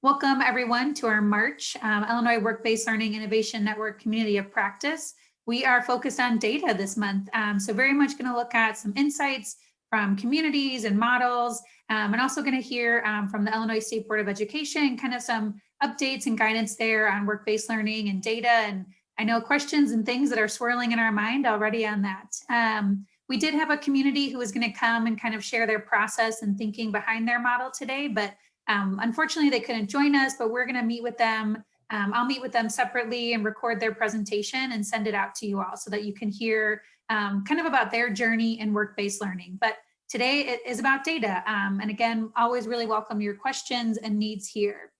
Welcome everyone to our March Illinois Work-Based Learning Innovation Network Community of Practice. We are focused on data this month, so very much going to look at some insights from communities and models, and also going to hear from the Illinois State Board of Education, kind of some updates and guidance there on work-based learning and data. And I know questions and things that are swirling in our mind already on that. We did have a community who was going to come and kind of share their process and thinking behind their model today, but unfortunately, they couldn't join us, but we're going to meet with them. I'll meet with them separately and record their presentation and send it out to you all so that you can hear kind of about their journey in work-based learning. But today it is about data. And again, always really welcome your questions and needs here.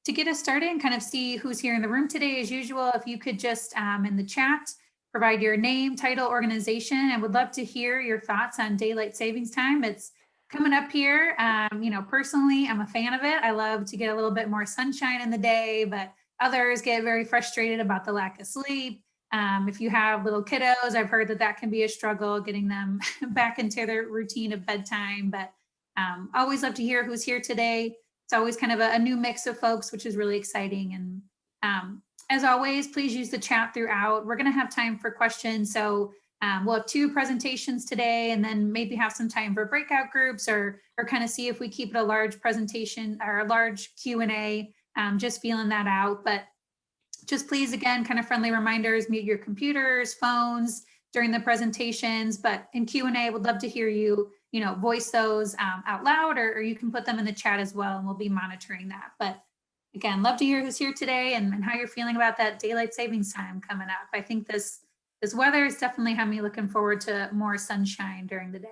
To get us started and kind of see who's here in the room today, as usual, if you could just in the chat, provide your name, title, organization, and would love to hear your thoughts on daylight savings time. It's coming up here. You know, personally, I'm a fan of it. I love to get a little bit more sunshine in the day, but others get very frustrated about the lack of sleep. If you have little kiddos, I've heard that that can be a struggle getting them back into their routine of bedtime, but always love to hear who's here today. It's always kind of a new mix of folks, which is really exciting. And as always, please use the chat throughout. We're going to have time for questions. So we'll have 2 presentations today and then maybe have some time for breakout groups or kind of see if we keep it a large presentation or a large Q&A, just feeling that out. But just please, again, kind of friendly reminders, mute your computers, phones during the presentations. But in Q&A, would love to hear you, voice those out loud or you can put them in the chat as well and we'll be monitoring that. But again, love to hear who's here today and how you're feeling about that daylight savings time coming up. I think this weather is definitely having me looking forward to more sunshine during the day.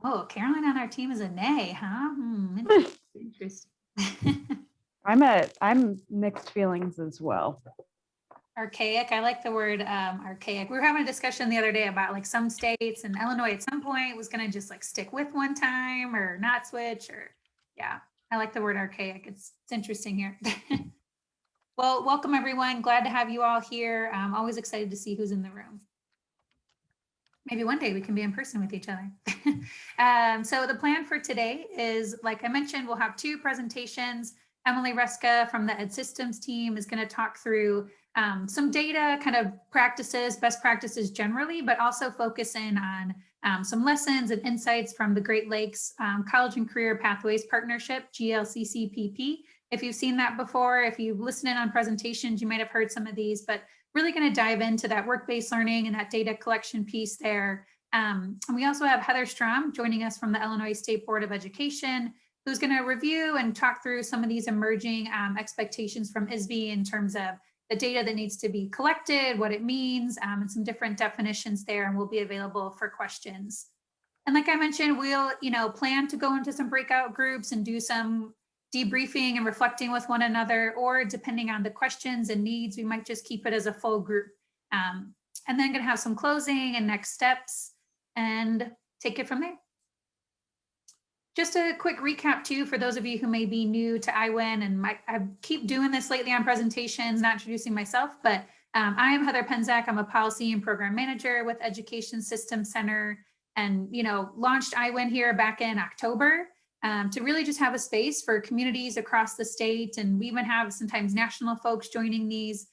Oh, Caroline on our team is a nay, huh? Interesting. I'm mixed feelings as well. Archaic. I like the word archaic. We were having a discussion the other day about like some states and Illinois at some point was going to just like stick with one time or not switch or yeah. I like the word archaic. It's interesting here. Well, welcome everyone. Glad to have you all here. I'm always excited to see who's in the room. Maybe one day we can be in person with each other. So the plan for today is, like I mentioned, we'll have 2 presentations. Emily Reska from the Ed Systems team is going to talk through some data, kind of practices, best practices generally, but also focus in on some lessons and insights from the Great Lakes College and Career Pathways Partnership, GLCCPP. If you've seen that before, if you've listened in on presentations, you might have heard some of these, but really going to dive into that work-based learning and that data collection piece there. And we also have Heather Strom joining us from the Illinois State Board of Education, who's going to review and talk through some of these emerging expectations from ISBE in terms of the data that needs to be collected, what it means, and some different definitions there, and will be available for questions. And like I mentioned, we'll plan to go into some breakout groups and do some debriefing and reflecting with one another, or depending on the questions and needs, we might just keep it as a full group. And then going to have some closing and next steps and take it from there. Just a quick recap too, for those of you who may be new to IWIN, and I keep doing this lately on presentations, not introducing myself, but I am Heather Penzak. I'm a policy and program manager with Education Systems Center, and launched IWIN here back in October to really just have a space for communities across the state, and we even have sometimes national folks joining these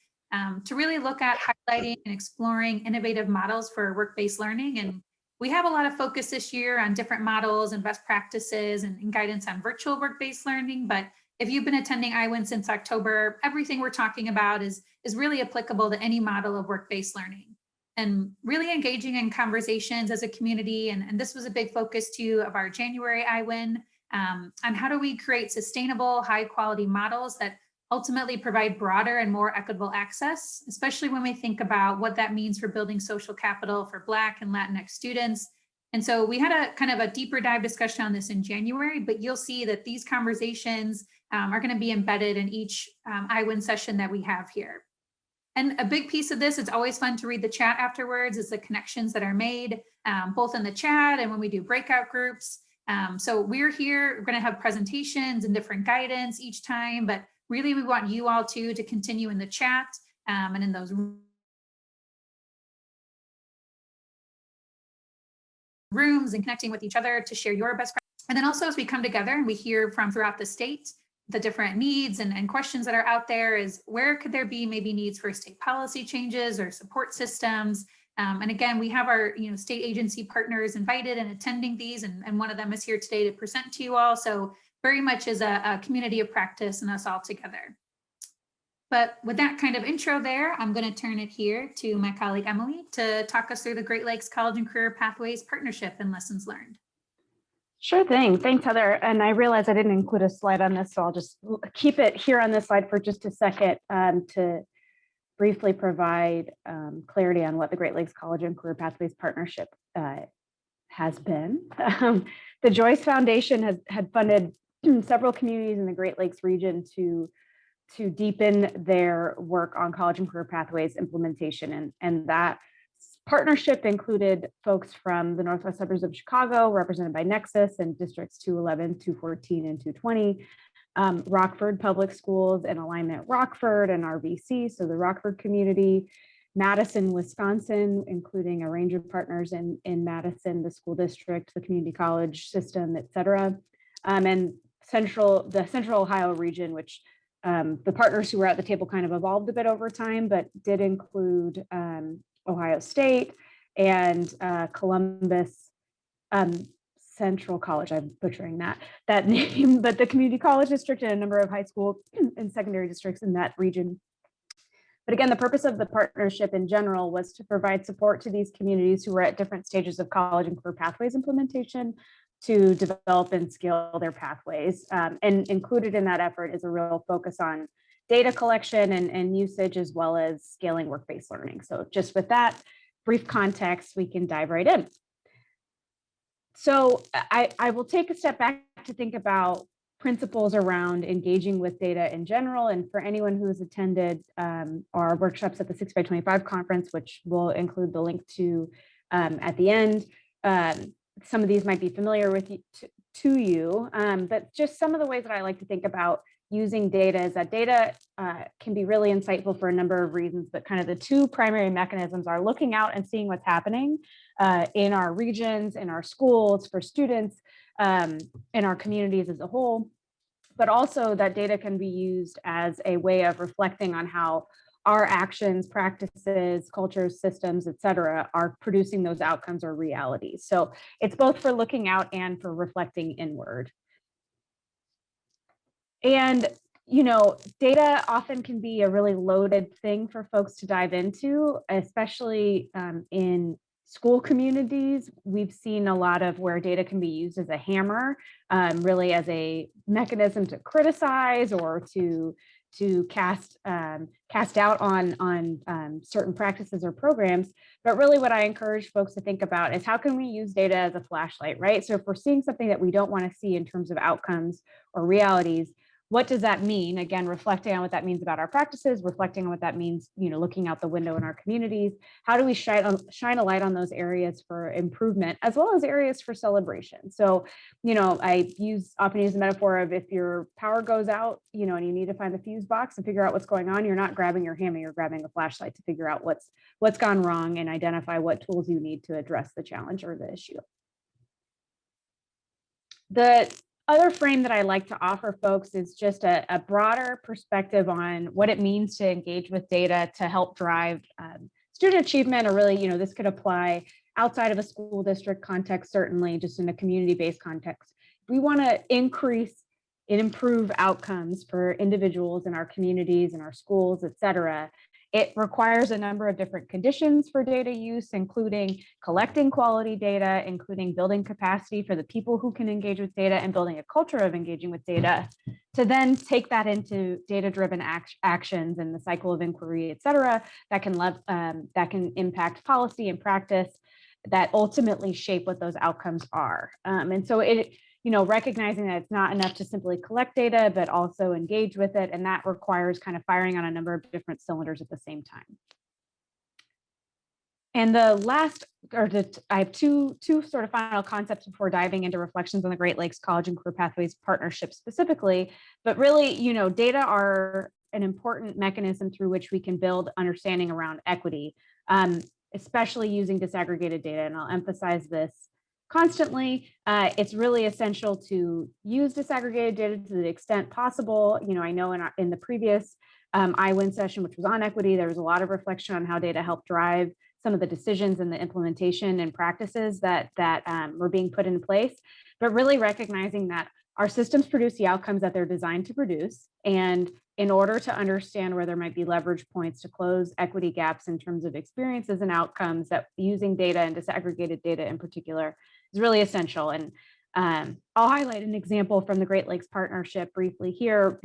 to really look at highlighting and exploring innovative models for work-based learning. And we have a lot of focus this year on different models and best practices and guidance on virtual work-based learning. But if you've been attending IWIN since October, everything we're talking about is really applicable to any model of work-based learning. And really engaging in conversations as a community. And this was a big focus too of our January IWIN on how do we create sustainable, high quality models that ultimately provide broader and more equitable access, especially when we think about what that means for building social capital for Black and Latinx students. And so we had a kind of a deeper dive discussion on this in January, but you'll see that these conversations are going to be embedded in each IWIN session that we have here. And a big piece of this, it's always fun to read the chat afterwards, is the connections that are made, both in the chat and when we do breakout groups. So we're here, we're going to have presentations and different guidance each time, but really, we want you all to continue in the chat and in those rooms and connecting with each other to share your best practices. And then also as we come together and we hear from throughout the state, the different needs and questions that are out there is where could there be maybe needs for state policy changes or support systems. And again, we have our state agency partners invited and attending these, and one of them is here today to present to you all. So very much is a community of practice and us all together. But with that kind of intro there, I'm going to turn it here to my colleague Emily to talk us through the Great Lakes College and Career Pathways Partnership and lessons learned. Sure thing. Thanks, Heather. And I realize I didn't include a slide on this, so I'll just keep it here on this slide for just a second to briefly provide clarity on what the Great Lakes College and Career Pathways Partnership has been. The Joyce Foundation had funded several communities in the Great Lakes region to deepen their work on college and career pathways implementation. And that partnership included folks from the northwest suburbs of Chicago, represented by Nexus, and districts 211, 214, and 220, Rockford Public Schools and Alignment Rockford and RVC, so the Rockford community, Madison, Wisconsin, including a range of partners in Madison, the school district, the community college system, et cetera, and the Central Ohio region, which the partners who were at the table kind of evolved a bit over time, but did include Ohio State and Columbus Central College. I'm butchering that name, but the community college district and a number of high school and secondary districts in that region. But again, the purpose of the partnership in general was to provide support to these communities who were at different stages of college and career pathways implementation to develop and scale their pathways. And included in that effort is a real focus on data collection and usage, as well as scaling work-based learning. So just with that brief context, we can dive right in. So I will take a step back to think about principles around engaging with data in general. And for anyone who has attended our workshops at the 6x25 conference, which we'll include the link to at the end, some of these might be familiar with to you, but just some of the ways that I like to think about using data is that data can be really insightful for a number of reasons, but kind of the two primary mechanisms are looking out and seeing what's happening in our regions, in our schools, for students, in our communities as a whole, but also that data can be used as a way of reflecting on how our actions, practices, cultures, systems, et cetera, are producing those outcomes or realities. So it's both for looking out and for reflecting inward. And, data often can be a really loaded thing for folks to dive into, especially in school communities. We've seen a lot of where data can be used as a hammer, really as a mechanism to criticize or to cast doubt on certain practices or programs. But really what I encourage folks to think about is how can we use data as a flashlight, right? So if we're seeing something that we don't want to see in terms of outcomes or realities, what does that mean? Again, reflecting on what that means about our practices, reflecting on what that means, looking out the window in our communities. How do we shine a light on those areas for improvement, as well as areas for celebration? So, I often use the metaphor of if your power goes out, and you need to find the fuse box and figure out what's going on, you're not grabbing your hammer, you're grabbing a flashlight to figure out what's gone wrong and identify what tools you need to address the challenge or the issue. The other frame that I like to offer folks is just a broader perspective on what it means to engage with data to help drive student achievement, or really, this could apply outside of a school district context, certainly just in a community-based context. If we want to increase and improve outcomes for individuals in our communities, in our schools, et cetera, it requires a number of different conditions for data use, including collecting quality data, including building capacity for the people who can engage with data, and building a culture of engaging with data, to then take that into data-driven actions and the cycle of inquiry, et cetera, that can impact policy and practice that ultimately shape what those outcomes are. And so recognizing that it's not enough to simply collect data, but also engage with it. And that requires kind of firing on a number of different cylinders at the same time. And I have two sort of final concepts before diving into reflections on the Great Lakes College and Career Pathways Partnership specifically. But really, data are an important mechanism through which we can build understanding around equity, especially using disaggregated data. And I'll emphasize this constantly. It's really essential to use disaggregated data to the extent possible. I know in the previous IWIN session, which was on equity, there was a lot of reflection on how data helped drive some of the decisions and the implementation and practices that were being put in place, but really recognizing that our systems produce the outcomes that they're designed to produce. And in order to understand where there might be leverage points to close equity gaps in terms of experiences and outcomes, that using data and disaggregated data in particular is really essential. And I'll highlight an example from the Great Lakes Partnership briefly here.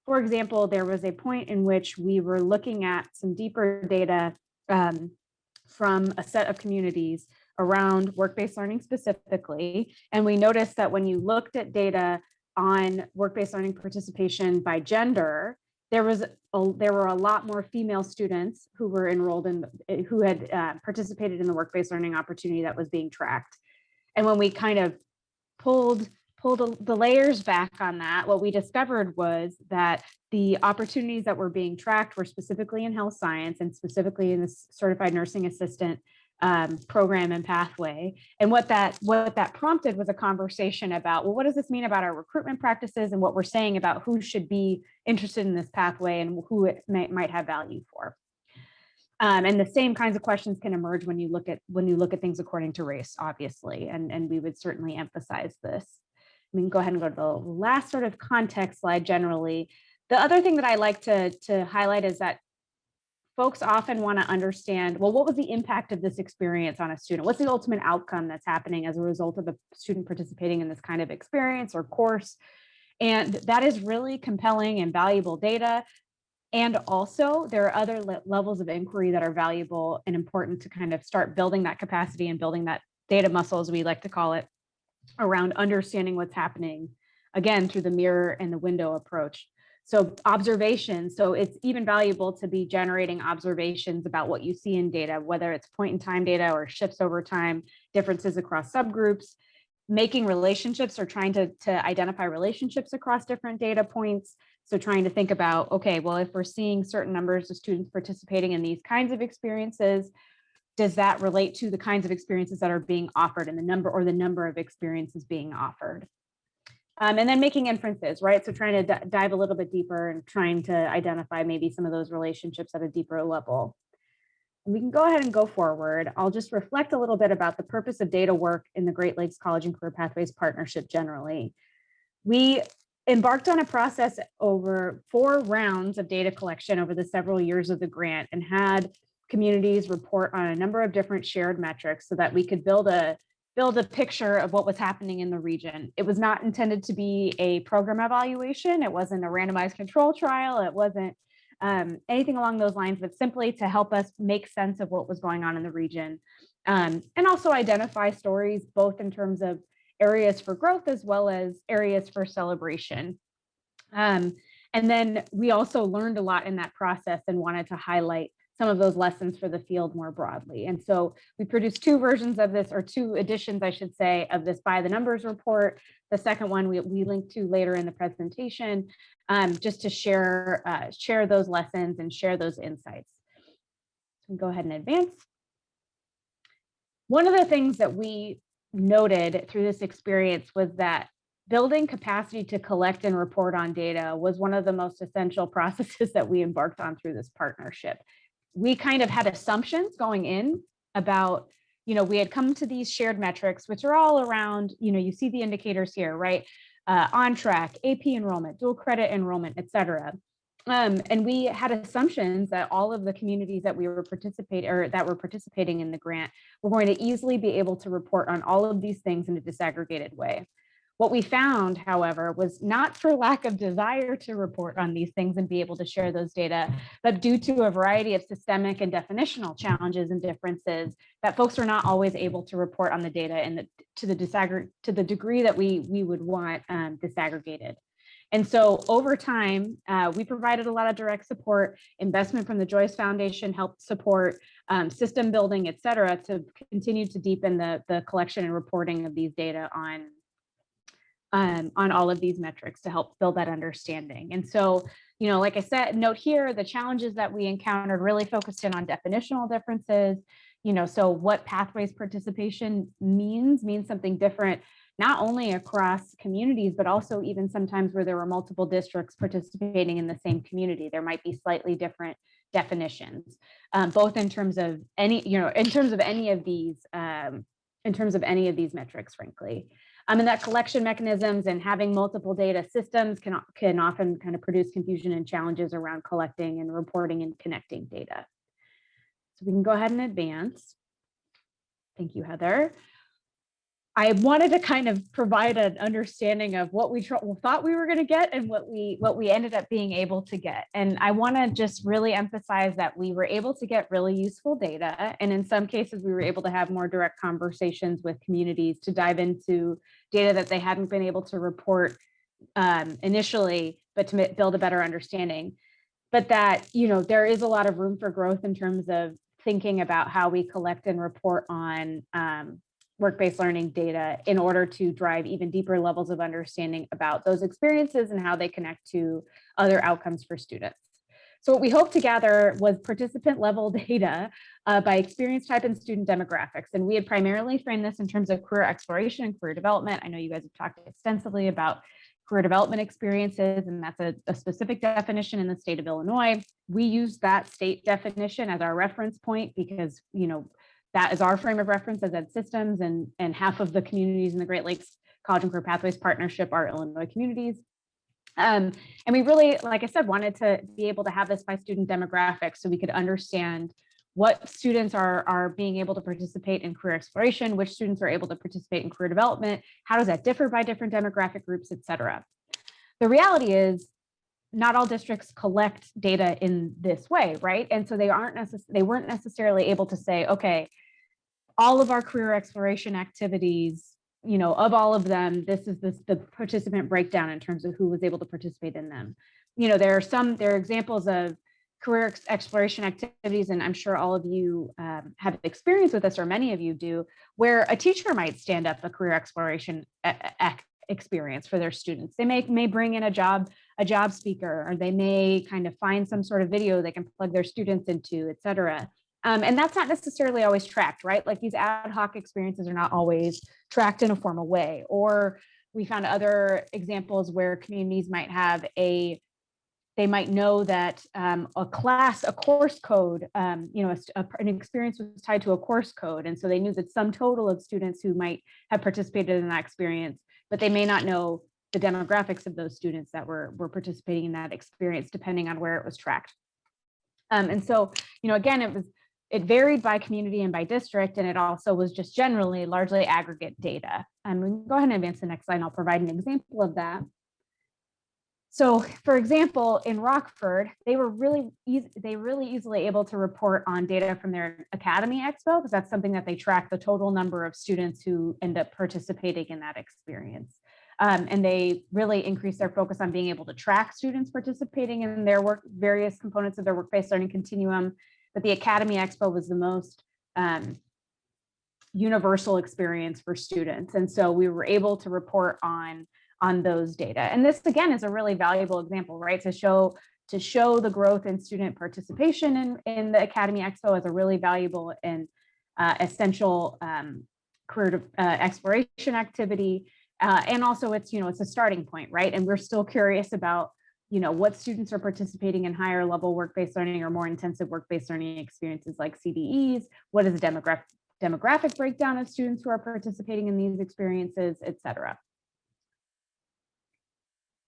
For example, there was a point in which we were looking at some deeper data from a set of communities around work-based learning specifically. And we noticed that when you looked at data on work-based learning participation by gender, there were a lot more female students who were enrolled in, who had participated in the work-based learning opportunity that was being tracked. And when we kind of pulled the layers back on that, what we discovered was that the opportunities that were being tracked were specifically in health science and specifically in the certified nursing assistant program and pathway. And what that prompted was a conversation about, well, what does this mean about our recruitment practices and what we're saying about who should be interested in this pathway and who it might have value for. And the same kinds of questions can emerge when you look at things according to race, obviously, and we would certainly emphasize this. We can go ahead and go to the last sort of context slide generally. The other thing that I like to highlight is that folks often want to understand, well, what was the impact of this experience on a student? What's the ultimate outcome that's happening as a result of a student participating in this kind of experience or course? And that is really compelling and valuable data. And also there are other levels of inquiry that are valuable and important to kind of start building that capacity and building that data muscle, as we like to call it, around understanding what's happening, again, through the mirror and the window approach. So observations, so it's even valuable to be generating observations about what you see in data, whether it's point in time data or shifts over time, differences across subgroups, making relationships or trying to identify relationships across different data points. So trying to think about, okay, well, if we're seeing certain numbers of students participating in these kinds of experiences, does that relate to the kinds of experiences that are being offered and the number of experiences being offered? And then making inferences, right? So trying to dive a little bit deeper and trying to identify maybe some of those relationships at a deeper level. And we can go ahead and go forward. I'll just reflect a little bit about the purpose of data work in the Great Lakes College and Career Pathways Partnership generally. We embarked on a process over 4 rounds of data collection over the several years of the grant and had communities report on a number of different shared metrics so that we could build a picture of what was happening in the region. It was not intended to be a program evaluation. It wasn't a randomized control trial. It wasn't anything along those lines, but simply to help us make sense of what was going on in the region. And also identify stories, both in terms of areas for growth as well as areas for celebration. And then we also learned a lot in that process and wanted to highlight some of those lessons for the field more broadly. And so we produced 2 versions of this, or 2 editions, I should say, of this by the numbers report. The second one we link to later in the presentation, just to share those lessons and share those insights. So go ahead and advance. One of the things that we noted through this experience was that building capacity to collect and report on data was one of the most essential processes that we embarked on through this partnership. We kind of had assumptions going in about, we had come to these shared metrics, which are all around, you see the indicators here, right? On track, AP enrollment, dual credit enrollment, et cetera. And we had assumptions that all of the communities that were participating in the grant were going to easily be able to report on all of these things in a disaggregated way. What we found, however, was not for lack of desire to report on these things and be able to share those data, but due to a variety of systemic and definitional challenges and differences that folks are not always able to report on the data and to the degree that we would want disaggregated. And so over time, we provided a lot of direct support, investment from the Joyce Foundation helped support system building, et cetera, to continue to deepen the collection and reporting of these data on all of these metrics to help build that understanding. And so, like I said, note here, the challenges that we encountered really focused in on definitional differences, So what pathways participation means something different, not only across communities, but also even sometimes where there were multiple districts participating in the same community. There might be slightly different definitions, both in terms of any, in terms of any of these metrics, frankly. And that collection mechanisms and having multiple data systems can often kind of produce confusion and challenges around collecting and reporting and connecting data. So we can go ahead and advance. Thank you, Heather. I wanted to kind of provide an understanding of what we thought we were going to get and what we ended up being able to get. And I want to just really emphasize that we were able to get really useful data. And in some cases, we were able to have more direct conversations with communities to dive into data that they hadn't been able to report initially, but to build a better understanding. But that, there is a lot of room for growth in terms of thinking about how we collect and report on work-based learning data in order to drive even deeper levels of understanding about those experiences and how they connect to other outcomes for students. So what we hope to gather was participant level data by experience type and student demographics. And we had primarily framed this in terms of career exploration and career development. I know you guys have talked extensively about career development experiences, and that's a specific definition in the state of Illinois. We use that state definition as our reference point because, that is our frame of reference as Ed Systems, and half of the communities in the Great Lakes College and Career Pathways Partnership are Illinois communities. And we really, like I said, wanted to be able to have this by student demographics so we could understand what students are being able to participate in career exploration, which students are able to participate in career development, how does that differ by different demographic groups, et cetera. The reality is not all districts collect data in this way, right? And so they weren't necessarily able to say, okay, all of our career exploration activities, of all of them, this is the participant breakdown in terms of who was able to participate in them. There are examples of career exploration activities, and I'm sure all of you have experience with this, or many of you do, where a teacher might stand up a career exploration experience for their students. They may bring in a job speaker, or they may kind of find some sort of video they can plug their students into, et cetera. And that's not necessarily always tracked, right? Like these ad hoc experiences are not always tracked in a formal way. Or we found other examples where communities might have they might know that a course code, an experience was tied to a course code. And so they knew that some total of students who might have participated in that experience, but they may not know the demographics of those students that were participating in that experience, depending on where it was tracked. And so, again, it varied by community and by district, and it also was just generally largely aggregate data. We can go ahead and advance the next slide, and I'll provide an example of that. So, for example, in Rockford, they were really easily able to report on data from their Academy Expo, because that's something that they track, the total number of students who end up participating in that experience. And they really increased their focus on being able to track students participating in their various components of their work-based learning continuum. But the Academy Expo was the most universal experience for students. And so we were able to report on those data. And this, again, is a really valuable example, right? To show the growth in student participation in the Academy Expo as a really valuable and essential career exploration activity. And also it's a starting point, right? And we're still curious about, what students are participating in higher level work-based learning or more intensive work-based learning experiences like CDEs. What is the demographic breakdown of students who are participating in these experiences, et cetera.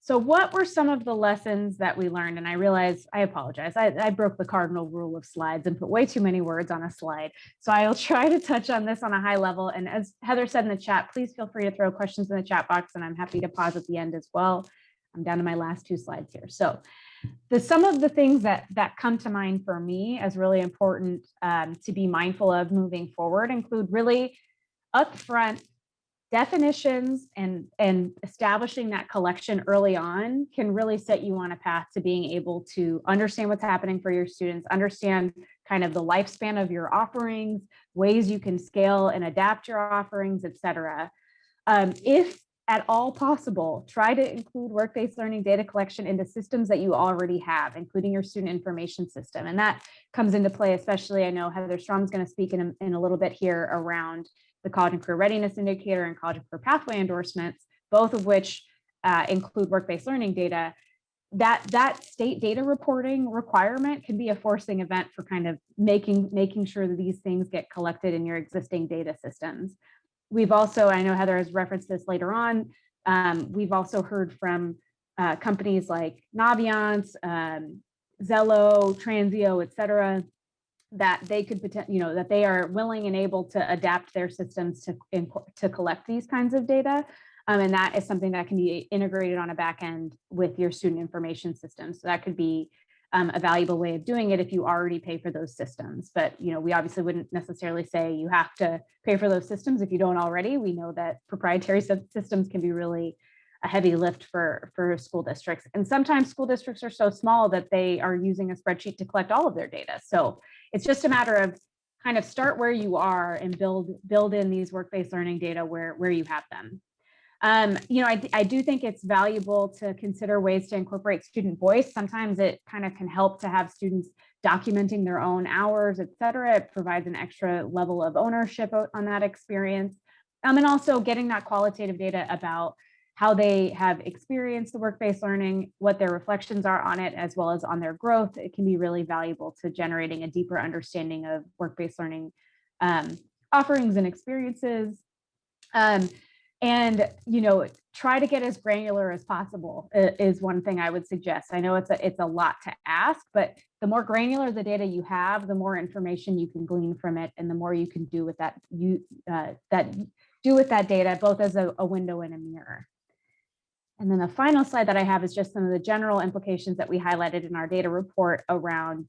So what were some of the lessons that we learned? And I realize, I apologize, I broke the cardinal rule of slides and put way too many words on a slide. So I'll try to touch on this on a high level. And as Heather said in the chat, please feel free to throw questions in the chat box, and I'm happy to pause at the end as well. I'm down to my last two slides here. So some of the things that come to mind for me as really important to be mindful of moving forward include really upfront definitions, and establishing that collection early on can really set you on a path to being able to understand what's happening for your students, understand kind of the lifespan of your offerings, ways you can scale and adapt your offerings, et cetera. If at all possible, try to include work-based learning data collection into systems that you already have, including your student information system. And that comes into play, especially, I know Heather Strom's going to speak in a little bit here around the College and Career Readiness Indicator and College and Career Pathway endorsements, both of which include work-based learning data. That state data reporting requirement can be a forcing event for kind of making sure that these things get collected in your existing data systems. We've also, I know Heather has referenced this later on, we've also heard from companies like Naviance, Zello, Transio, et cetera, that they could that they are willing and able to adapt their systems to collect these kinds of data. And that is something that can be integrated on a back end with your student information system. So that could be a valuable way of doing it if you already pay for those systems. But we obviously wouldn't necessarily say you have to pay for those systems if you don't already. We know that proprietary systems can be really a heavy lift for school districts. And sometimes school districts are so small that they are using a spreadsheet to collect all of their data. So it's just a matter of kind of start where you are and build in these work-based learning data where you have them. I do think it's valuable to consider ways to incorporate student voice. Sometimes it kind of can help to have students documenting their own hours, et cetera. It provides an extra level of ownership on that experience. And also getting that qualitative data about how they have experienced the work-based learning, what their reflections are on it, as well as on their growth. It can be really valuable to generating a deeper understanding of work-based learning offerings and experiences. And try to get as granular as possible is one thing I would suggest. I know it's a lot to ask, but the more granular the data you have, the more information you can glean from it, and the more you can do with that data, both as a window and a mirror. And then the final slide that I have is just some of the general implications that we highlighted in our data report around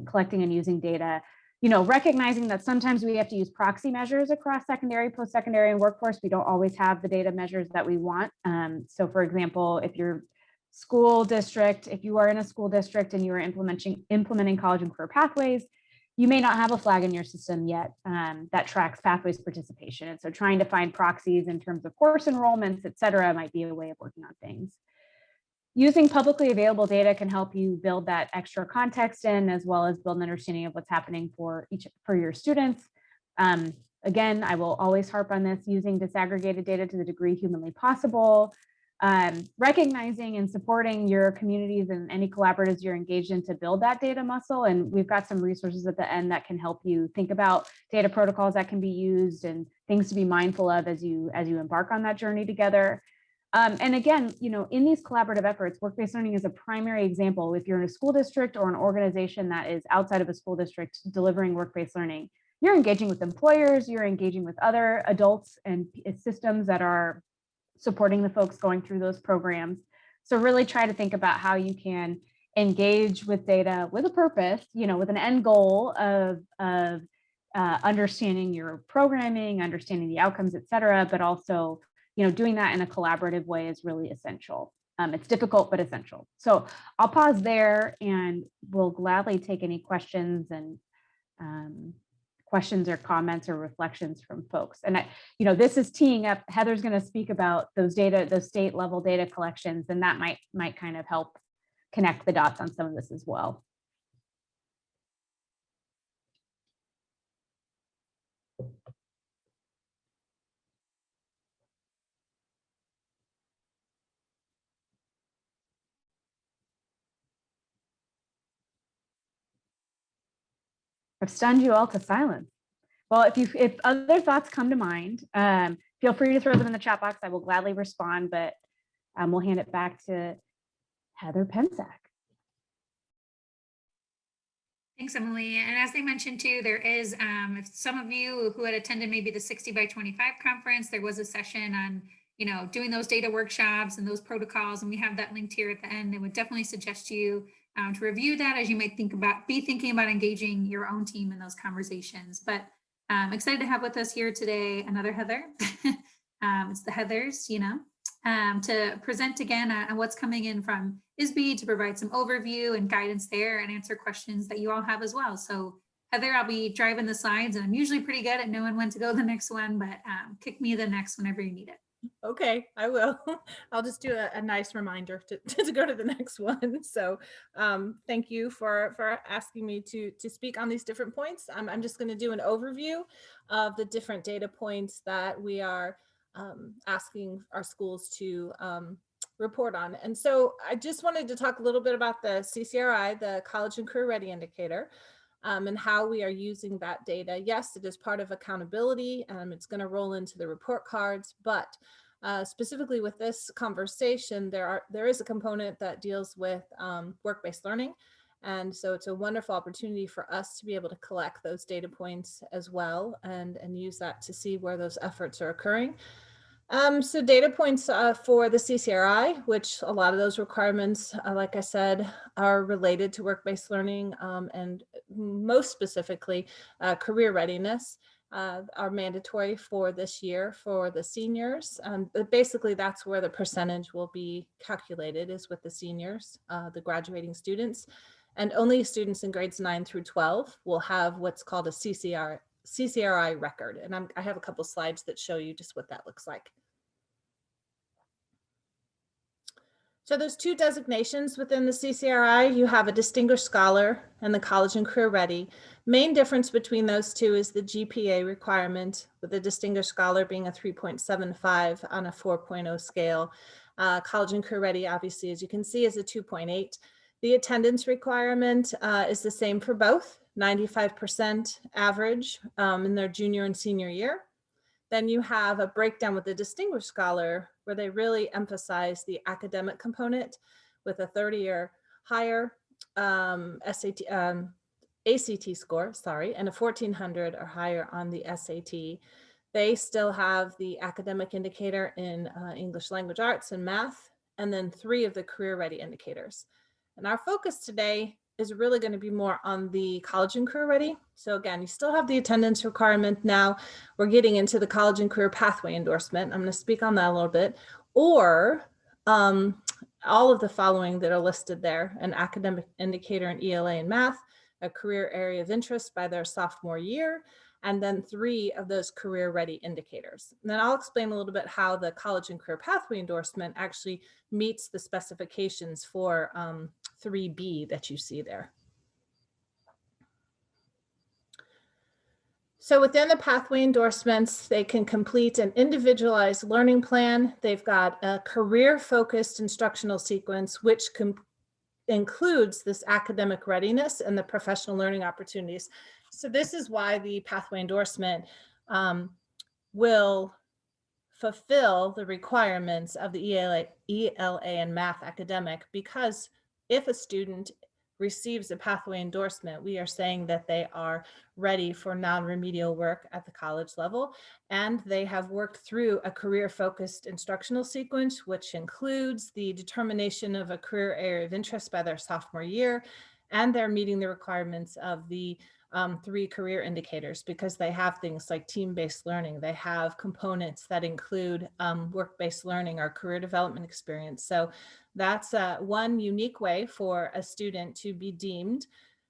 collecting and using data. Recognizing that sometimes we have to use proxy measures across secondary, post-secondary, and workforce. We don't always have the data measures that we want. So for example, if you are in a school district and you are implementing college and career pathways, you may not have a flag in your system yet that tracks pathways participation. And so trying to find proxies in terms of course enrollments, et cetera, might be a way of working on things. Using publicly available data can help you build that extra context in, as well as build an understanding of what's happening for your students. Again, I will always harp on this, using disaggregated data to the degree humanly possible, recognizing and supporting your communities and any collaboratives you're engaged in to build that data muscle. And we've got some resources at the end that can help you think about data protocols that can be used and things to be mindful of as you embark on that journey together. And again, in these collaborative efforts, work-based learning is a primary example. If you're in a school district or an organization that is outside of a school district delivering work-based learning, you're engaging with employers, you're engaging with other adults and systems that are supporting the folks going through those programs. So really try to think about how you can engage with data with a purpose, with an end goal of understanding your programming, understanding the outcomes, et cetera, but also doing that in a collaborative way is really essential. It's difficult, but essential. So I'll pause there and we'll gladly take any questions and questions or comments or reflections from folks. And this is teeing up, Heather's going to speak about those state level data collections, and that might kind of help connect the dots on some of this as well. I've stunned you all to silence. Well, if other thoughts come to mind, feel free to throw them in the chat box. I will gladly respond, but we'll hand it back to Heather Pensack. Thanks, Emily. And as they mentioned too, there is, if some of you who had attended maybe the 60 by 25 conference, there was a session on, doing those data workshops and those protocols, and we have that linked here at the end. I would definitely suggest you to review that as you might be thinking about engaging your own team in those conversations. But I'm excited to have with us here today another Heather. It's the Heathers, to present again on what's coming in from ISBE, to provide some overview and guidance there and answer questions that you all have as well. So Heather, I'll be driving the slides, and I'm usually pretty good at knowing when to go to the next one, but kick me the next whenever you need it. Okay, I will. I'll just do a nice reminder to go to the next one. So thank you for asking me to speak on these different points. I'm just going to do an overview of the different data points that we are asking our schools to report on. And so I just wanted to talk a little bit about the CCRI, the College and Career Ready Indicator. And how we are using that data. Yes, it is part of accountability. It's going to roll into the report cards, but specifically with this conversation, there is a component that deals with work-based learning. And so it's a wonderful opportunity for us to be able to collect those data points as well and use that to see where those efforts are occurring. So data points for the CCRI, which a lot of those requirements, like I said, are related to work-based learning and most specifically career readiness are mandatory for this year for the seniors. But basically that's where the percentage will be calculated is with the seniors, the graduating students. And only students in grades 9 through 12 will have what's called a CCRI record. And I have a couple slides that show you just what that looks like. So there's two designations within the CCRI. You have a Distinguished Scholar and the College and Career Ready. Main difference between those two is the GPA requirement, with the Distinguished Scholar being a 3.75 on a 4.0 scale. College and Career Ready, obviously, as you can see, is a 2.8. The attendance requirement is the same for both, 95% average in their junior and senior year. Then you have a breakdown with the Distinguished Scholar where they really emphasize the academic component with a 30 or higher ACT score, and a 1400 or higher on the SAT. They still have the academic indicator in English language arts and math, and then 3 of the career ready indicators. And our focus today is really going to be more on the college and career ready. So again, you still have the attendance requirement. Now we're getting into the college and career pathway endorsement. I'm going to speak on that a little bit, or all of the following that are listed there: an academic indicator in ELA and math, a career area of interest by their sophomore year, and then 3 of those career ready indicators. And then I'll explain a little bit how the college and career pathway endorsement actually meets the specifications for 3B that you see there. So within the pathway endorsements, they can complete an individualized learning plan. They've got a career-focused instructional sequence, which includes this academic readiness and the professional learning opportunities. So this is why the pathway endorsement will fulfill the requirements of the ELA and math academic, because if a student receives a pathway endorsement, we are saying that they are ready for non-remedial work at the college level, and they have worked through a career-focused instructional sequence, which includes the determination of a career area of interest by their sophomore year, and they're meeting the requirements of the 3 career indicators, because they have things like team-based learning. They have components that include work-based learning or career development experience. So that's one unique way for a student to be deemed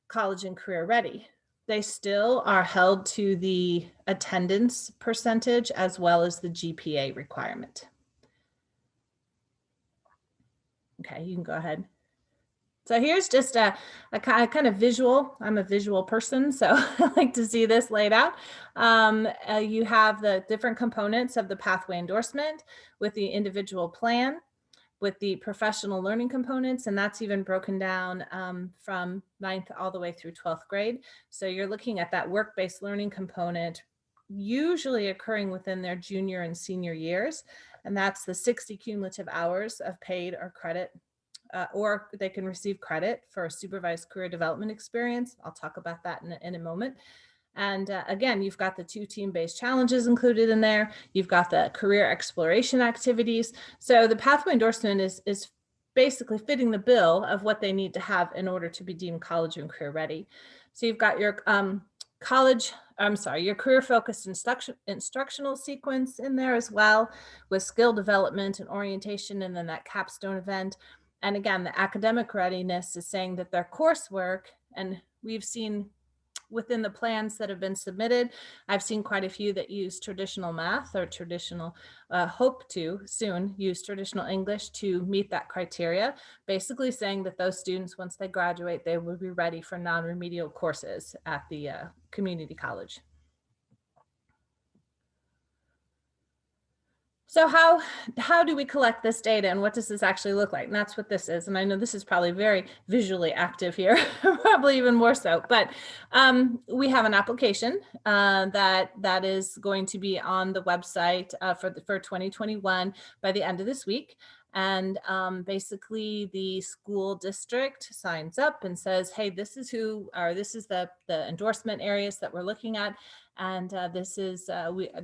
college and career ready. They still are held to the attendance percentage as well as the GPA requirement. Okay, you can go ahead. So here's just a kind of visual. I'm a visual person, so I like to see this laid out. You have the different components of the pathway endorsement with the individual plan, with the professional learning components, and that's even broken down from 9th all the way through 12th grade. So you're looking at that work-based learning component usually occurring within their junior and senior years, and that's the 60 cumulative hours of paid or credit, or they can receive credit for a supervised career development experience. I'll talk about that in a moment. And again, you've got the 2 team-based challenges included in there. You've got the career exploration activities. So the pathway endorsement is basically fitting the bill of what they need to have in order to be deemed college and career ready. So you've got your your career-focused instructional sequence in there as well, with skill development and orientation, and then that capstone event. And again, the academic readiness is saying that their coursework, and we've seen within the plans that have been submitted. I've seen quite a few that use traditional math or traditional, hope to soon use traditional English to meet that criteria, basically saying that those students, once they graduate, they will be ready for non-remedial courses at the community college. So how do we collect this data, and what does this actually look like? And that's what this is. And I know this is probably very visually active here, probably even more so. But we have an application that is going to be on the website for 2021 by the end of this week. And basically the school district signs up and says, hey, this is the endorsement areas that we're looking at. And this is,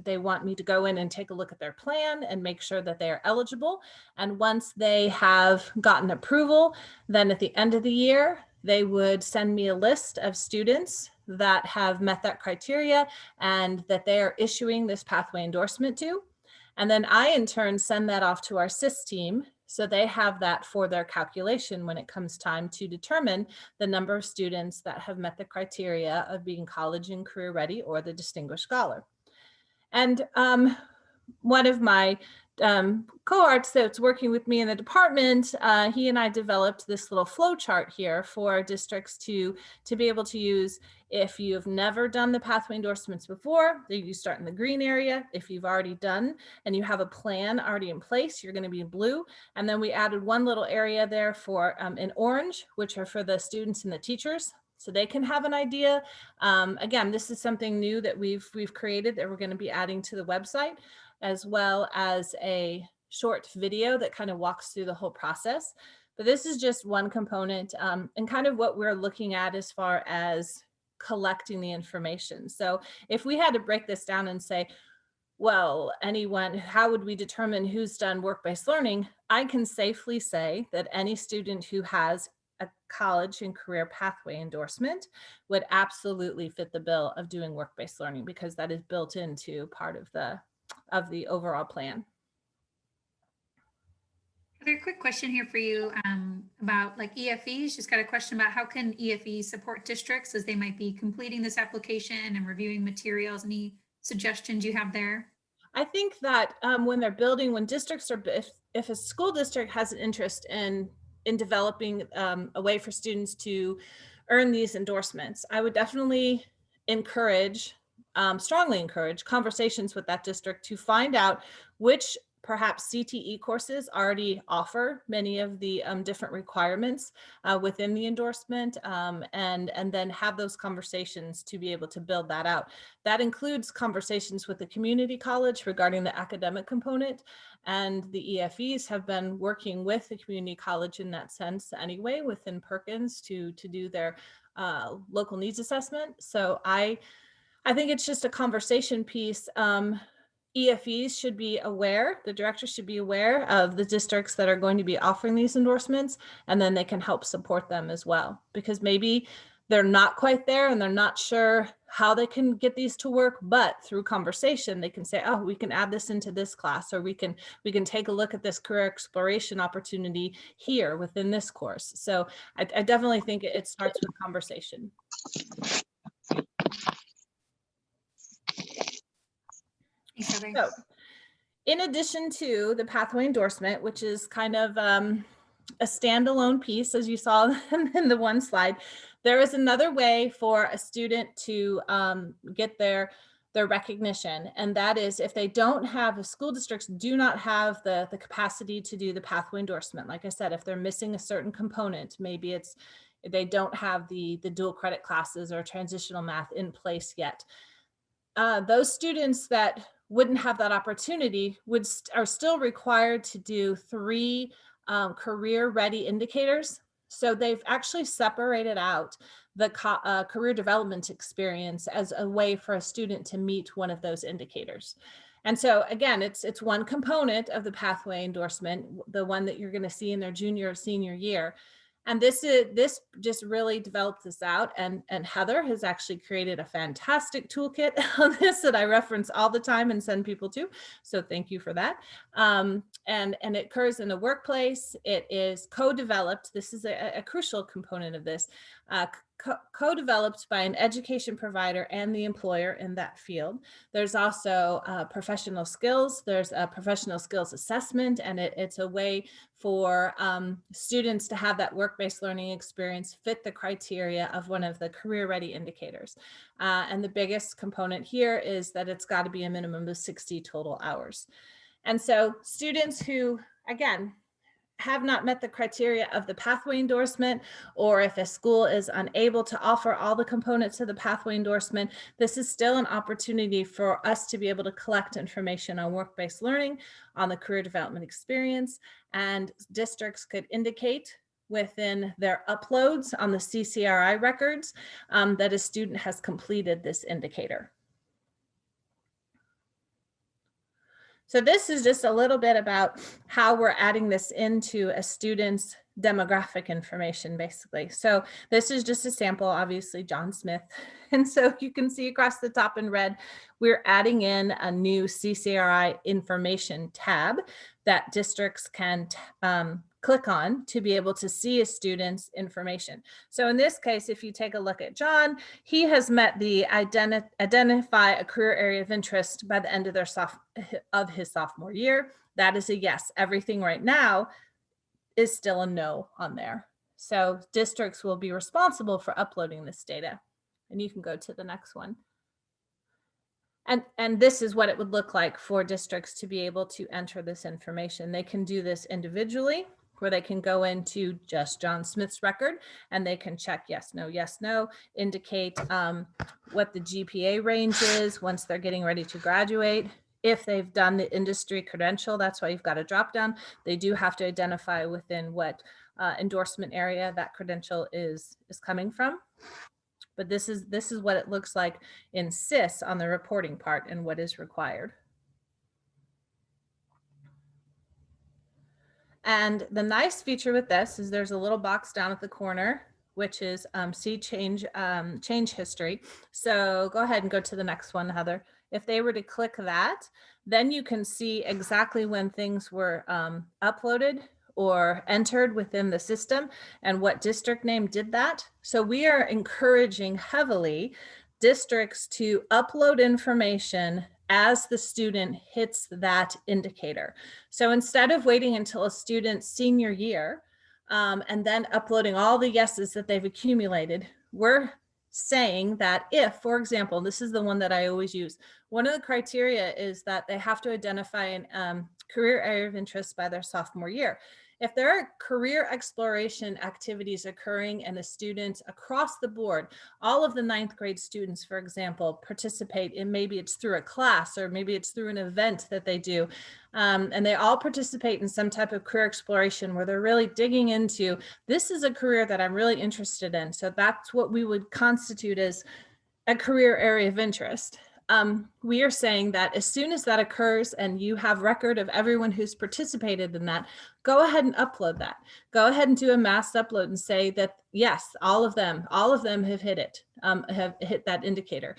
they want me to go in and take a look at their plan and make sure that they are eligible. And once they have gotten approval, then at the end of the year, they would send me a list of students that have met that criteria and that they are issuing this pathway endorsement to. And then I, in turn, send that off to our SIS team, so they have that for their calculation when it comes time to determine the number of students that have met the criteria of being college and career ready or the distinguished scholar. And one of my cohorts that's working with me in the department, he and I developed this little flow chart here for districts to be able to use. If you've never done the pathway endorsements before, you start in the green area. If you've already done and you have a plan already in place, you're going to be in blue. And then we added one little area there for in orange, which are for the students and the teachers, so they can have an idea. Again, this is something new that we've created that we're going to be adding to the website, as well as a short video that kind of walks through the whole process. But this is just one component and kind of what we're looking at as far as collecting the information. So if we had to break this down and say, well, how would we determine who's done work-based learning? I can safely say that any student who has a college and career pathway endorsement would absolutely fit the bill of doing work-based learning, because that is built into part of the overall plan. Another quick question here for you about like EFEs. Just got a question about how can EFEs support districts as they might be completing this application and reviewing materials. Any suggestions you have there? I think that when districts are, if a school district has an interest in developing a way for students to earn these endorsements, I would definitely strongly encourage conversations with that district to find out which perhaps CTE courses already offer many of the different requirements within the endorsement, and then have those conversations to be able to build that out. That includes conversations with the community college regarding the academic component, and the EFEs have been working with the community college in that sense anyway within Perkins to do their local needs assessment. So I think it's just a conversation piece. EFEs should be aware, the directors should be aware of the districts that are going to be offering these endorsements, and then they can help support them as well, because maybe they're not quite there and they're not sure how they can get these to work, but through conversation, they can say, oh, we can add this into this class, or we can take a look at this career exploration opportunity here within this course. So I definitely think it starts with conversation. So, in addition to the pathway endorsement, which is kind of a standalone piece, as you saw in the one slide, there is another way for a student to get their recognition, and that is if they don't have, the school districts do not have the capacity to do the pathway endorsement. Like I said, if they're missing a certain component, maybe it's they don't have the dual credit classes or transitional math in place yet. Those students that wouldn't have that opportunity are still required to do 3 career ready indicators. So they've actually separated out the career development experience as a way for a student to meet one of those indicators. And so again, it's one component of the pathway endorsement, the one that you're going to see in their junior or senior year. And this just really developed this out, and Heather has actually created a fantastic toolkit on this that I reference all the time and send people to. So thank you for that. And it occurs in the workplace. It is co-developed. This is a crucial component of this. co-developed by an education provider and the employer in that field. There's also professional skills. There's a professional skills assessment, and it's a way for students to have that work-based learning experience fit the criteria of one of the career ready indicators. And the biggest component here is that it's got to be a minimum of 60 total hours. And so students who, again, have not met the criteria of the pathway endorsement, or if a school is unable to offer all the components of the pathway endorsement, this is still an opportunity for us to be able to collect information on work-based learning, on the career development experience, and districts could indicate within their uploads on the CCRI records that a student has completed this indicator. So this is just a little bit about how we're adding this into a student's demographic information, basically. So this is just a sample, obviously, John Smith. And so you can see across the top in red, we're adding in a new CCRI information tab that districts can click on to be able to see a student's information. So in this case, if you take a look at John, he has met the identify a career area of interest by the end of his sophomore year. That is a yes. Everything right now is still a no on there. So districts will be responsible for uploading this data. And you can go to the next one. And this is what it would look like for districts to be able to enter this information. They can do this individually, where they can go into just John Smith's record and they can check yes, no, indicate what the GPA range is once they're getting ready to graduate. If they've done the industry credential, that's why you've got a drop down. They do have to identify within what endorsement area that credential is coming from. But this is what it looks like in SIS on the reporting part and what is required. And the nice feature with this is there's a little box down at the corner, which is see change history. So go ahead and go to the next one, Heather. If they were to click that, then you can see exactly when things were uploaded or entered within the system and what district name did that. So we are encouraging heavily districts to upload information as the student hits that indicator. So instead of waiting until a student's senior year and then uploading all the yeses that they've accumulated, we're saying that if, for example, this is the one that I always use, one of the criteria is that they have to identify a career area of interest by their sophomore year. If there are career exploration activities occurring and a student across the board, all of the 9th grade students, for example, participate in, maybe it's through a class or maybe it's through an event that they do, and they all participate in some type of career exploration where they're really digging into, this is a career that I'm really interested in. So that's what we would constitute as a career area of interest. We are saying that as soon as that occurs and you have record of everyone who's participated in that, go ahead and upload that. Go ahead and do a mass upload and say that, yes, all of them have hit it, have hit that indicator.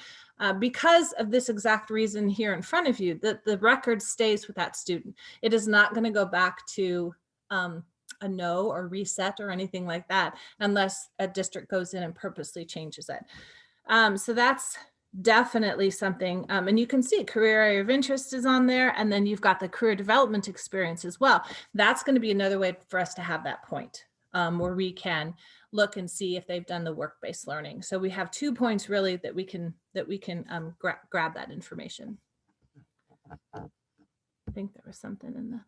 Because of this exact reason here in front of you, that the record stays with that student. It is not going to go back to a no or reset or anything like that, unless a district goes in and purposely changes it. So that's definitely something, and you can see career area of interest is on there, and then you've got the career development experience as well. That's going to be another way for us to have that point where we can look and see if they've done the work-based learning. So we have 2 points really that we can grab that information. I think there was something in the.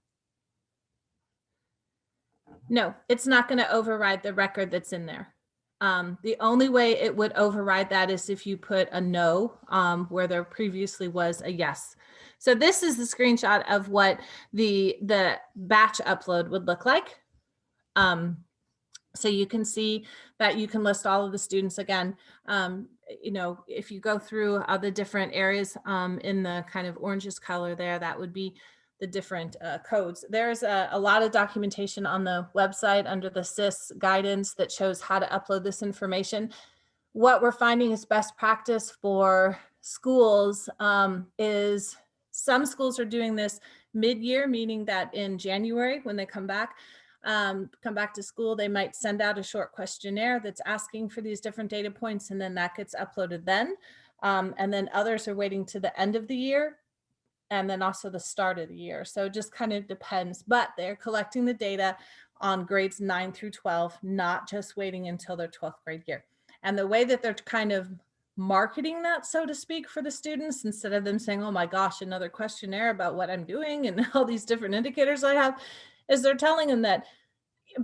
No, it's not going to override the record that's in there. The only way it would override that is if you put a no where there previously was a yes. So this is the screenshot of what the batch upload would look like. So you can see that you can list all of the students again. You know, if you go through the different areas in the kind of orangish color there, that would be the different codes. There's a lot of documentation on the website under the SIS guidance that shows how to upload this information. What we're finding is best practice for schools is some schools are doing this mid-year, meaning that in January when they come back, come back to school, they might send out a short questionnaire that's asking for these different data points, and then that gets uploaded then. And then others are waiting to the end of the year and then also the start of the year. So it just kind of depends, but they're collecting the data on grades 9 through 12, not just waiting until their 12th grade year. And the way that they're kind of marketing that, so to speak, for the students, instead of them saying, oh my gosh, another questionnaire about what I'm doing and all these different indicators I have, is they're telling them that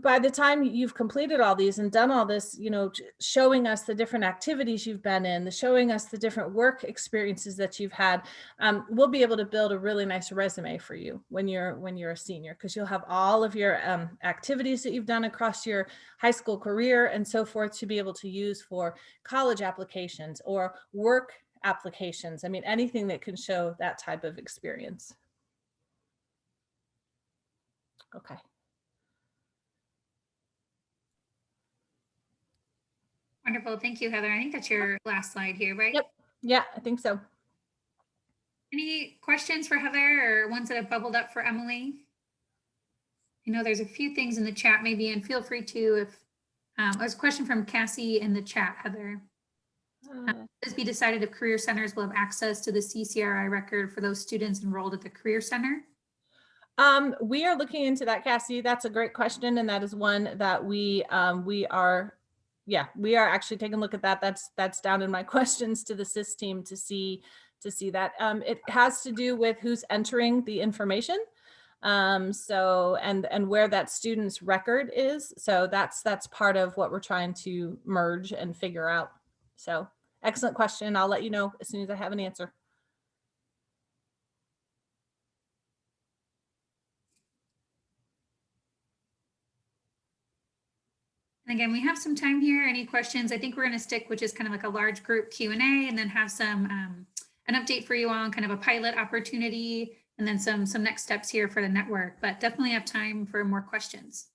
by the time you've completed all these and done all this, you know, showing us the different activities you've been in, showing us the different work experiences that you've had, we'll be able to build a really nice resume for you when you're a senior, because you'll have all of your activities that you've done across your high school career and so forth to be able to use for college applications or work applications. I mean, anything that can show that type of experience. Okay. Wonderful. Thank you, Heather. I think that's your last slide here, right? Yep. Yeah, I think so. Any questions for Heather or ones that have bubbled up for Emily? I know there's a few things in the chat maybe, and feel free to if there's a question from Cassie in the chat, Heather. ISBE decided if career centers will have access to the CCRI record for those students enrolled at the career center? We are looking into that, Cassie. That's a great question, and that is one that we are actually taking a look at that. That's down in my questions to the SIS team to see that. It has to do with who's entering the information. So and where that student's record is. So that's part of what we're trying to merge and figure out. So excellent question. I'll let you know as soon as I have an answer. And again, we have some time here. Any questions? I think we're going to stick with just kind of like a large group Q&A and then have some an update for you on kind of a pilot opportunity and then some next steps here for the network, but definitely have time for more questions.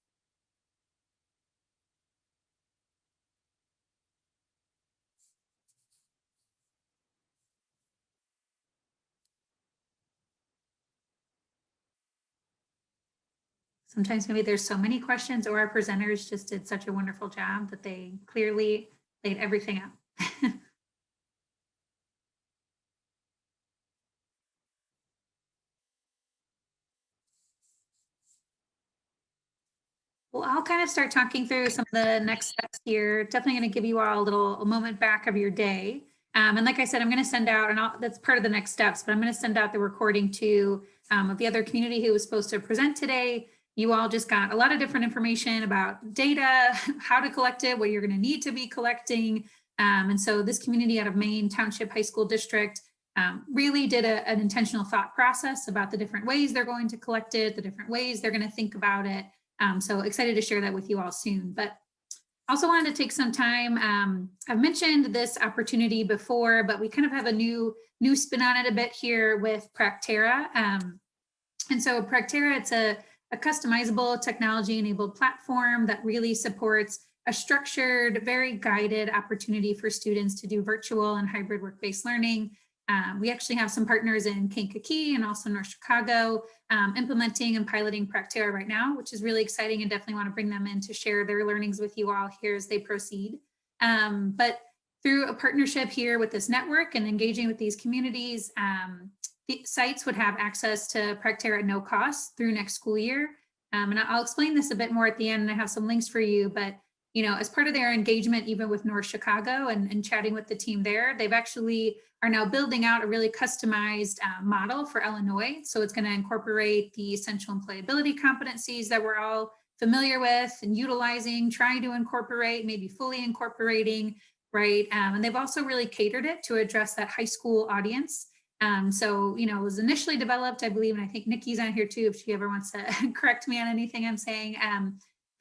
Sometimes maybe there's so many questions, or our presenters just did such a wonderful job that they clearly laid everything out. Well, I'll kind of start talking through some of the next steps here. Definitely going to give you all a moment back of your day. And like I said, I'm going to send out, and that's part of the next steps, but I'm going to send out the recording to of the other community who was supposed to present today. You all just got a lot of different information about data, how to collect it, what you're going to need to be collecting. And so this community out of Maine Township High School District really did an intentional thought process about the different ways they're going to collect it, the different ways they're going to think about it. So excited to share that with you all soon. But also wanted to take some time. I've mentioned this opportunity before, but we kind of have a new spin on it a bit here with Practera. And so Practera, it's a customizable technology-enabled platform that really supports a structured, very guided opportunity for students to do virtual and hybrid work-based learning. We actually have some partners in Kankakee and also North Chicago implementing and piloting Practera right now, which is really exciting, and definitely want to bring them in to share their learnings with you all here as they proceed. But through a partnership here with this network and engaging with these communities, the sites would have access to Practera at no cost through next school year. And I'll explain this a bit more at the end, and I have some links for you, but you know, as part of their engagement, even with North Chicago and chatting with the team there, they've actually are now building out a really customized model for Illinois. So it's going to incorporate the essential employability competencies that we're all familiar with and utilizing, trying to incorporate, maybe fully incorporating, right? And they've also really catered it to address that high school audience. So, you know, it was initially developed, I believe, and I think Nikki's on here too, if she ever wants to correct me on anything I'm saying,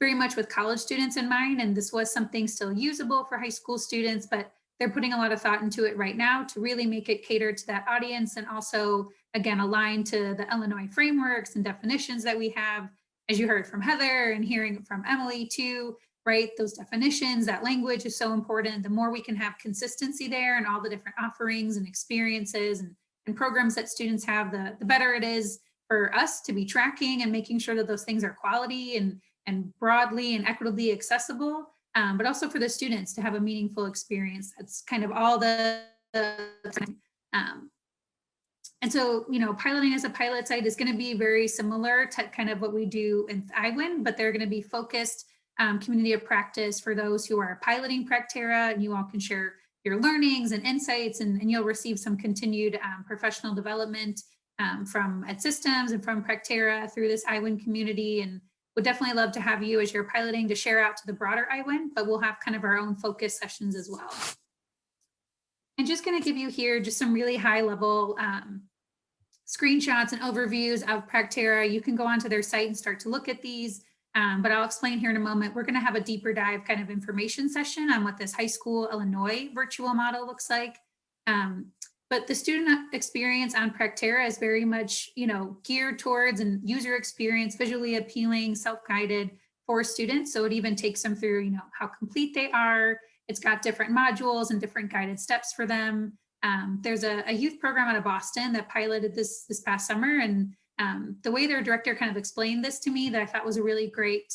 very much with college students in mind. And this was something still usable for high school students, but they're putting a lot of thought into it right now to really make it cater to that audience and also, again, align to the Illinois frameworks and definitions that we have, as you heard from Heather and hearing from Emily too, right? Those definitions, that language is so important. The more we can have consistency there and all the different offerings and experiences and programs that students have, the better it is for us to be tracking and making sure that those things are quality and and broadly and equitably accessible, but also for the students to have a meaningful experience. That's kind of all and so, piloting as a pilot site is going to be very similar to kind of what we do in IWIN, but they're going to be focused community of practice for those who are piloting Practera, and you all can share your learnings and insights, and you'll receive some continued professional development from EdSystems and from Practera through this IWIN community. And would definitely love to have you as you're piloting to share out to the broader IWIN, but we'll have kind of our own focus sessions as well. I'm just going to give you here just some really high level screenshots and overviews of Practera. You can go onto their site and start to look at these, but I'll explain here in a moment. We're going to have a deeper dive kind of information session on what this high school Illinois virtual model looks like. But the student experience on Practera is very much, geared towards and user experience, visually appealing, self-guided for students. So it even takes them through, how complete they are. It's got different modules and different guided steps for them. There's a youth program out of Boston that piloted this past summer, and the way their director kind of explained this to me that I thought was a really great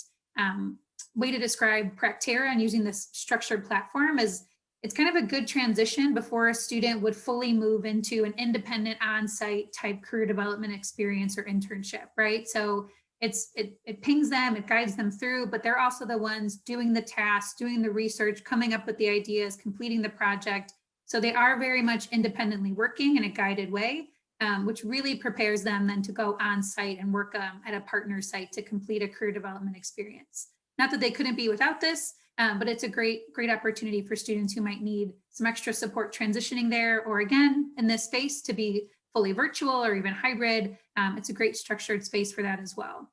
way to describe Practera and using this structured platform is it's kind of a good transition before a student would fully move into an independent on-site type career development experience or internship, right? So it pings them, it guides them through, but they're also the ones doing the tasks, doing the research, coming up with the ideas, completing the project. So they are very much independently working in a guided way, which really prepares them then to go on site and work at a partner site to complete a career development experience. Not that they couldn't be without this, but it's a great opportunity for students who might need some extra support transitioning there, or again, in this space to be fully virtual or even hybrid. It's a great structured space for that as well.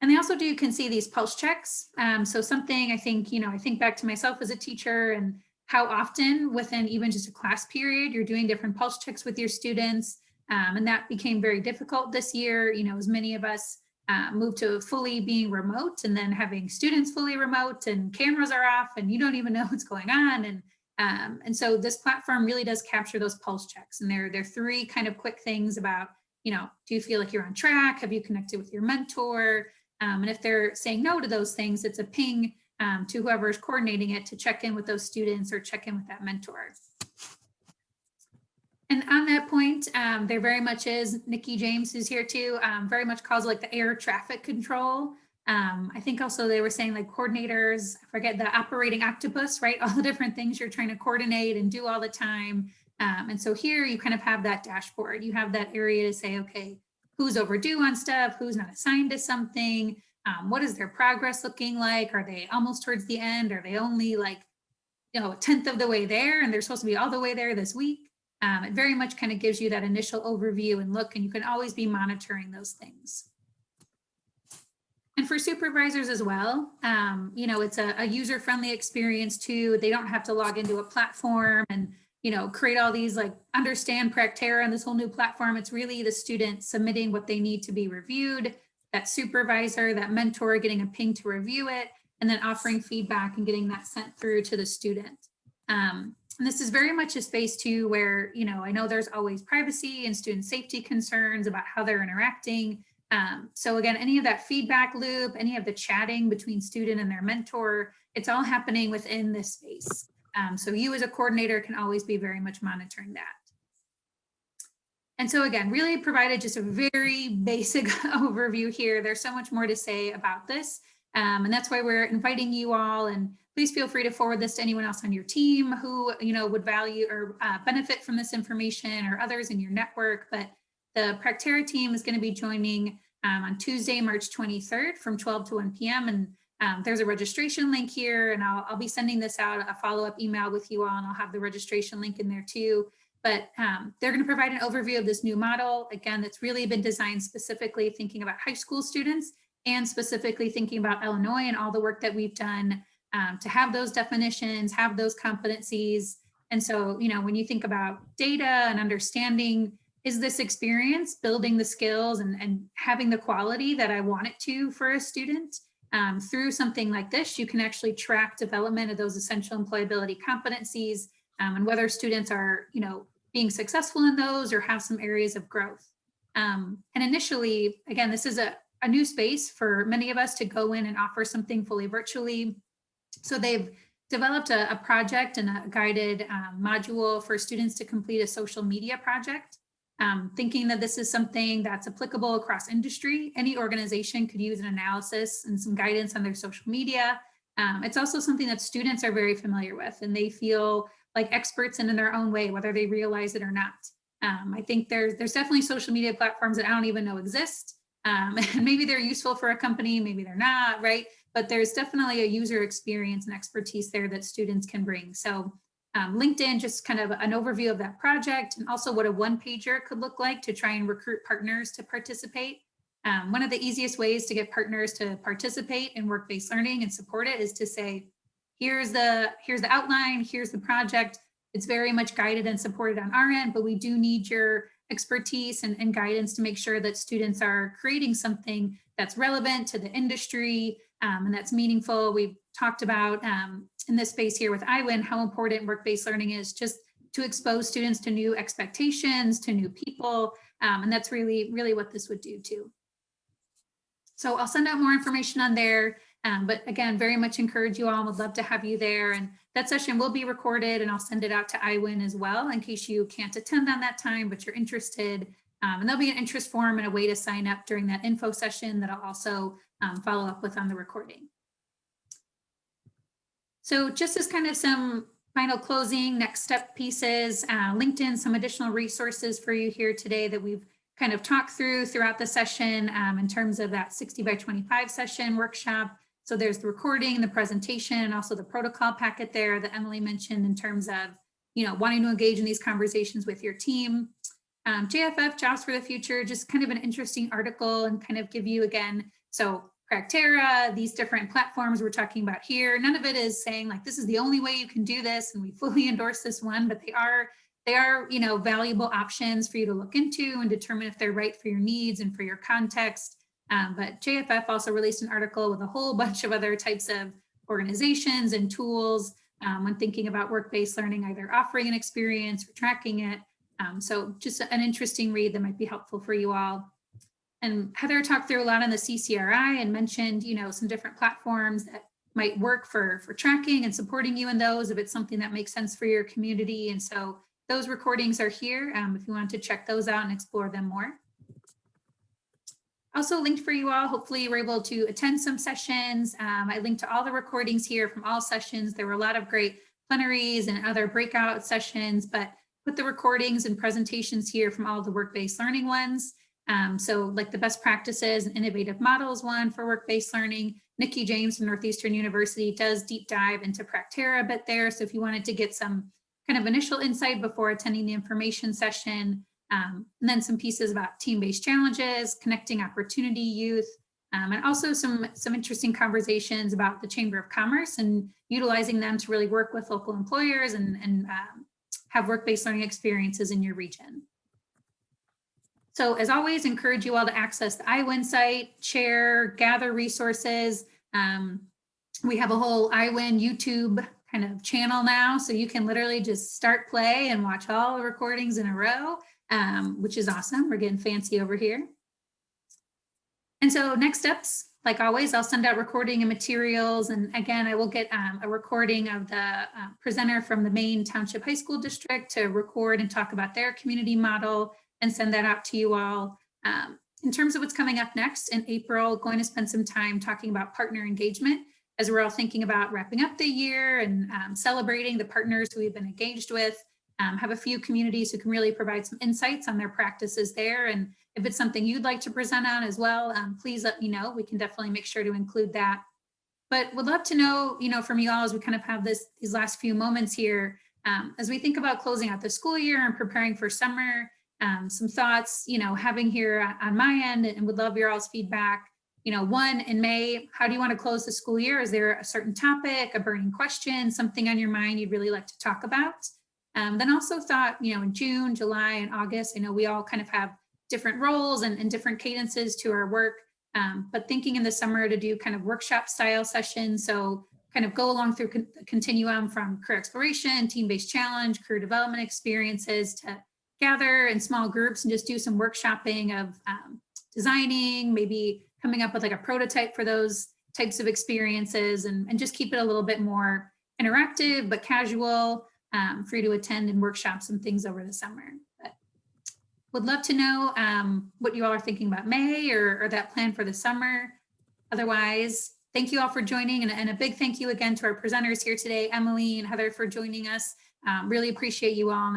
And they also do, you can see these pulse checks. So something I think, I think back to myself as a teacher and how often within even just a class period, you're doing different pulse checks with your students. And that became very difficult this year, as many of us moved to fully being remote and then having students fully remote and cameras are off and you don't even know what's going on. And so this platform really does capture those pulse checks. And there are three kind of quick things about, do you feel like you're on track? Have you connected with your mentor? And if they're saying no to those things, it's a ping to whoever is coordinating it to check in with those students or check in with that mentor. And on that point, there very much is, Nikki James who's here too, very much calls it like the air traffic control. I think also they were saying like coordinators, I forget the operating octopus, right? All the different things you're trying to coordinate and do all the time. And so here you kind of have that dashboard. You have that area to say, okay, who's overdue on stuff, who's not assigned to something, what is their progress looking like? Are they almost towards the end? Are they only like, a 10th of the way there and they're supposed to be all the way there this week? It very much kind of gives you that initial overview and look, and you can always be monitoring those things. And for supervisors as well, it's a user-friendly experience too. They don't have to log into a platform and, create all these like understand Practera and this whole new platform. It's really the student submitting what they need to be reviewed, that supervisor, that mentor getting a ping to review it, and then offering feedback and getting that sent through to the student. And this is very much a space too where, I know there's always privacy and student safety concerns about how they're interacting. So again, any of that feedback loop, any of the chatting between student and their mentor, it's all happening within this space. So you as a coordinator can always be very much monitoring that. And so again, really provided just a very basic overview here. There's so much more to say about this. And that's why we're inviting you all, and please feel free to forward this to anyone else on your team who, would value or benefit from this information, or others in your network. But the Practera team is going to be joining on Tuesday, March 23rd from 12 to 1 p.m. And there's a registration link here, and I'll be sending this out, a follow-up email with you all, and I'll have the registration link in there too. But they're going to provide an overview of this new model. Again, that's really been designed specifically thinking about high school students and specifically thinking about Illinois and all the work that we've done to have those definitions, have those competencies. And so, when you think about data and understanding, is this experience building the skills and having the quality that I want it to for a student? Through something like this, you can actually track development of those essential employability competencies and whether students are, being successful in those or have some areas of growth. And initially, again, this is a new space for many of us to go in and offer something fully virtually. So they've developed a project and a guided module for students to complete a social media project. Thinking that this is something that's applicable across industry. Any organization could use an analysis and some guidance on their social media. It's also something that students are very familiar with and they feel like experts in their own way, whether they realize it or not. I think there's definitely social media platforms that I don't even know exist. And maybe they're useful for a company, maybe they're not, right? But there's definitely a user experience and expertise there that students can bring. So LinkedIn, just kind of an overview of that project and also what a one-pager could look like to try and recruit partners to participate. One of the easiest ways to get partners to participate in work-based learning and support it is to say, here's the outline, here's the project. It's very much guided and supported on our end, but we do need your expertise and guidance to make sure that students are creating something that's relevant to the industry and that's meaningful. We've talked about in this space here with IWIN, how important work-based learning is just to expose students to new expectations, to new people. And that's really, really what this would do too. So I'll send out more information on there. But again, very much encourage you all. Would love to have you there. And that session will be recorded and I'll send it out to IWIN as well in case you can't attend on that time, but you're interested. And there'll be an interest form and a way to sign up during that info session that I'll also follow up with on the recording. So just as kind of some final closing next step pieces, LinkedIn, some additional resources for you here today that we've kind of talked through throughout the session in terms of that 60 by 25 session workshop. So there's the recording, the presentation, and also the protocol packet there that Emily mentioned in terms of, wanting to engage in these conversations with your team. JFF, Jobs for the Future, just kind of an interesting article and kind of give you again, so Practera, these different platforms we're talking about here, none of it is saying like, this is the only way you can do this and we fully endorse this one, but they are valuable options for you to look into and determine if they're right for your needs and for your context. But JFF also released an article with a whole bunch of other types of organizations and tools when thinking about work-based learning, either offering an experience or tracking it. So just an interesting read that might be helpful for you all. And Heather talked through a lot on the CCRI and mentioned, some different platforms that might work for tracking and supporting you in those if it's something that makes sense for your community. And so those recordings are here if you want to check those out and explore them more. Also linked for you all, hopefully you were able to attend some sessions. I linked to all the recordings here from all sessions. There were a lot of great plenaries and other breakout sessions, but put the recordings and presentations here from all the work-based learning ones. So like the best practices and innovative models one for work-based learning. Nikki James from Northeastern University does deep dive into Practera a bit there. So if you wanted to get some kind of initial insight before attending the information session, and then some pieces about team-based challenges, connecting opportunity youth, and also some interesting conversations about the Chamber of Commerce and utilizing them to really work with local employers and have work-based learning experiences in your region. So as always, encourage you all to access the IWIN site, share, gather resources. We have a whole IWIN YouTube kind of channel now, so you can literally just start play and watch all the recordings in a row, which is awesome. We're getting fancy over here. And so next steps, like always, I'll send out recording and materials. And again, I will get a recording of the presenter from the Maine Township High School District to record and talk about their community model and send that out to you all. In terms of what's coming up next in April, going to spend some time talking about partner engagement as we're all thinking about wrapping up the year and celebrating the partners who we've been engaged with. Have a few communities who can really provide some insights on their practices there. And if it's something you'd like to present on as well, please let me know. We can definitely make sure to include that. But would love to know, from you all as we kind of have these last few moments here, as we think about closing out the school year and preparing for summer, some thoughts, having here on my end, and would love your all's feedback. One, in May, how do you want to close the school year? Is there a certain topic, a burning question, something on your mind you'd really like to talk about? Then also thought, in June, July, and August, I know we all kind of have different roles and different cadences to our work, but thinking in the summer to do kind of workshop style sessions. So kind of go along through the continuum from career exploration, team-based challenge, career development experiences to gather in small groups and just do some workshopping of designing, maybe coming up with like a prototype for those types of experiences and just keep it a little bit more interactive but casual for you to attend and workshops and things over the summer. But would love to know what you all are thinking about May or that plan for the summer. Otherwise, thank you all for joining, and a big thank you again to our presenters here today, Emily and Heather, for joining us. Really appreciate you all.